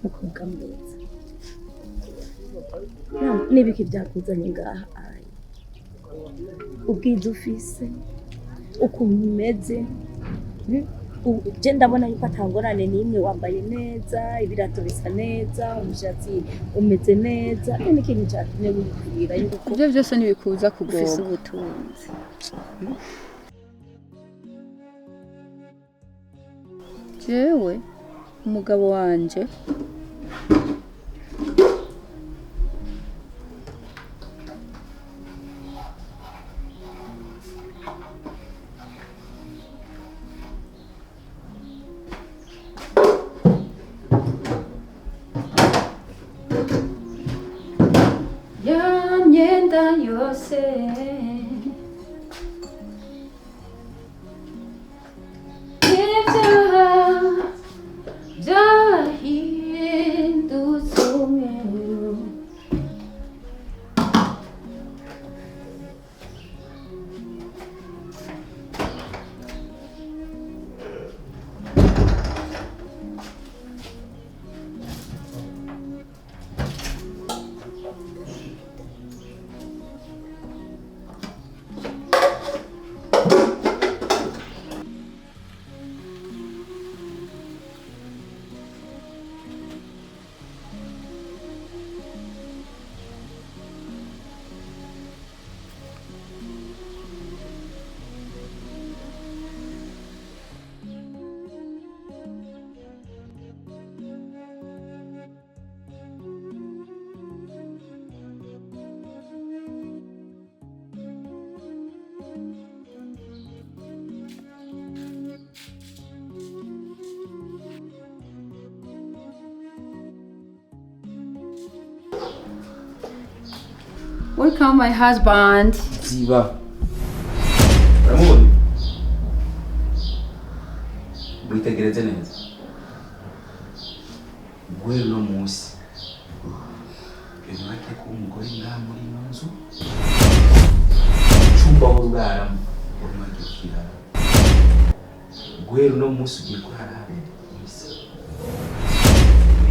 mukobwa mwiza n'ibiki byakuzanye ngaha ayi ubwiza ufise ukuntu umeze je ndabona yuko atangorane n'imwe wambaye neza ibirato bisa neza umushatsi umeze neza n'ikintu cyatumye wikubwira yuko ibyo byose ntibikuza kugoba ufise ubutunzi jewe umugabo wanje ya myenda yose Welcome my husband. Ziva. Uramubona? Mwitegereze neza. Guhera uno musi. Bimake ko umugore ngaha muri ino nzu. Icumba aho uraramo. Urumagikira. Guhera uno musi ugiye kurara mwisi.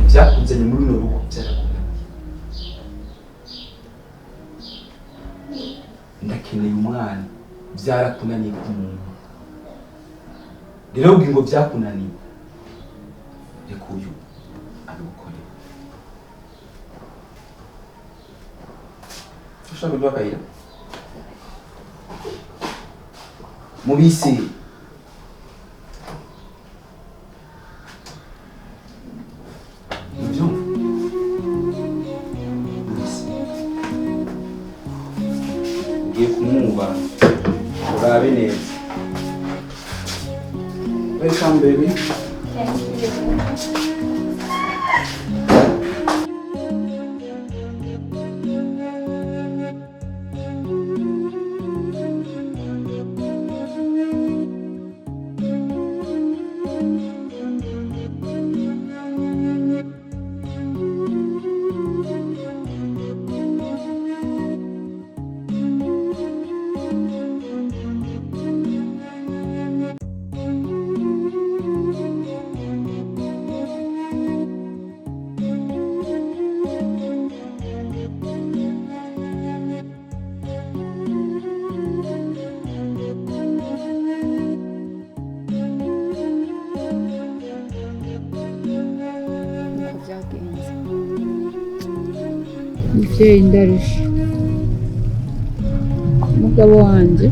Ibyakuzanye muri runo rugo byarakunaniye. Ndakeneye umwana byarakunaniye k'umuntu. Rero ubwo ngo byakunaniye. Reka uyu abikore. Ushaka kujya kayira? Mubisi. Kumwuba urabe neza. Welcome baby. Thank you. Muvyeyi ndarusha umugabo wanje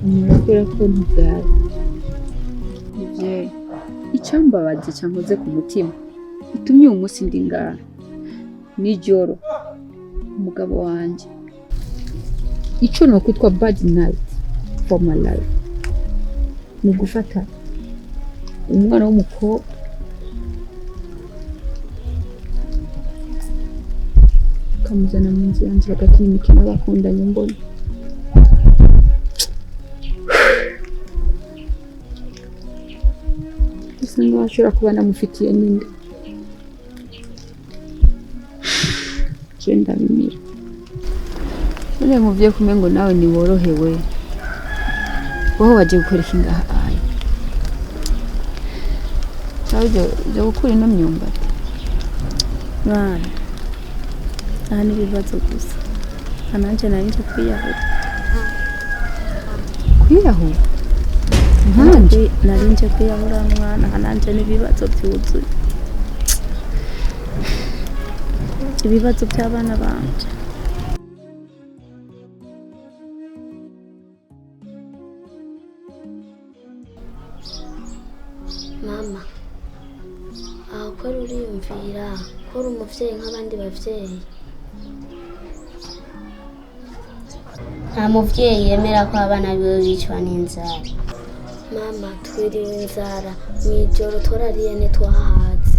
umurabwira ko ntubwari muvyeyi icambabaje cankoze ku mutima itumye uyu munsi ndi ngaha nijoro umugabo wanje ico nokwitwa bad night for my life ni gufata umwana w'umukobwa kamuzana mu nzu yanjye bagakina imikino bakundanye mbona bisa nkaho ashobora kuba namufitiye n'inda je ndabimira none muvye kumwe ngo nawe ni worohewe wowe waje gukora iki ngaha ayi nawe byo gukura ino myumbati mwana aha ni ibibazo gusa ananje narinje kwiyahura nkanje narinje kwiyahura mwana ananje n'ibibazo byuzuye ibibazo by'abana banje mama aho ko uriyumvira ko uri umuvyeyi nk'abandi bavyeyi nta muvyeyi yemera ko abana biwe bicwa n'inzara mama twiriwe inzara mw'ijoro twarariye ntitwahaze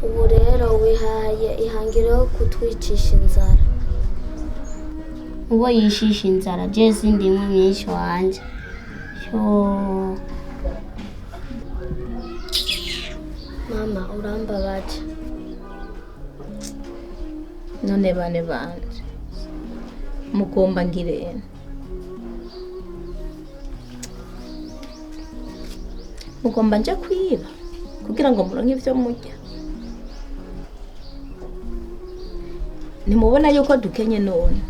ubu rero wihaye ihangiro yo kutwicisha inzara uwo yishisha inzara je sindimwe myinshi wanje mama urambabaje none bane banje mugomba ngirene mugomba nje kwiba kugira ngo muronke ivyo murya nimubona yuko dukenye none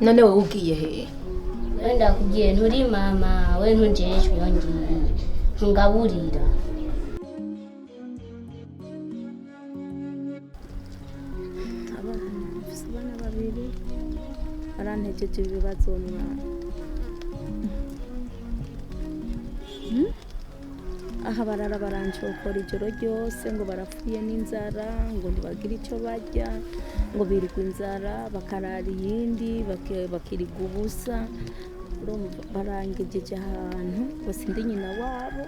none wowe ugiye he wenda kugiye nturi mama we ntujejwe yongiye ntungaburira abana babiri barantegeje ibibazo mwana aha barara barancokora ijoro ryose ngo barapfuye n'inzara ngo ntibagire icyo barya ngo birirwa inzara bakarara iyindi bakiriga ubusa barangejeje ahantu ngo sindi nyina wabo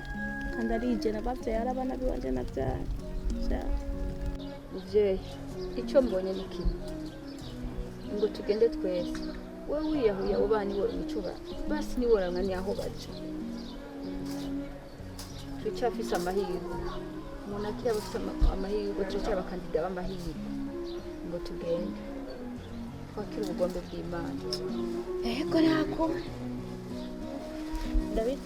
kandi arije nabavyaye ari abana biwanje navyaye muvyeyi icyo mbonye ni kimwe ngo tugende twese we wiyahuye abo bana iwe imicuba basi niworanka ni aho baja tucyafise amahirwe umuntu akiri abafise amahirwe tucyari abakandida b'amahirwe ngo tugende twakire ubugombe bw'Imana ego nako David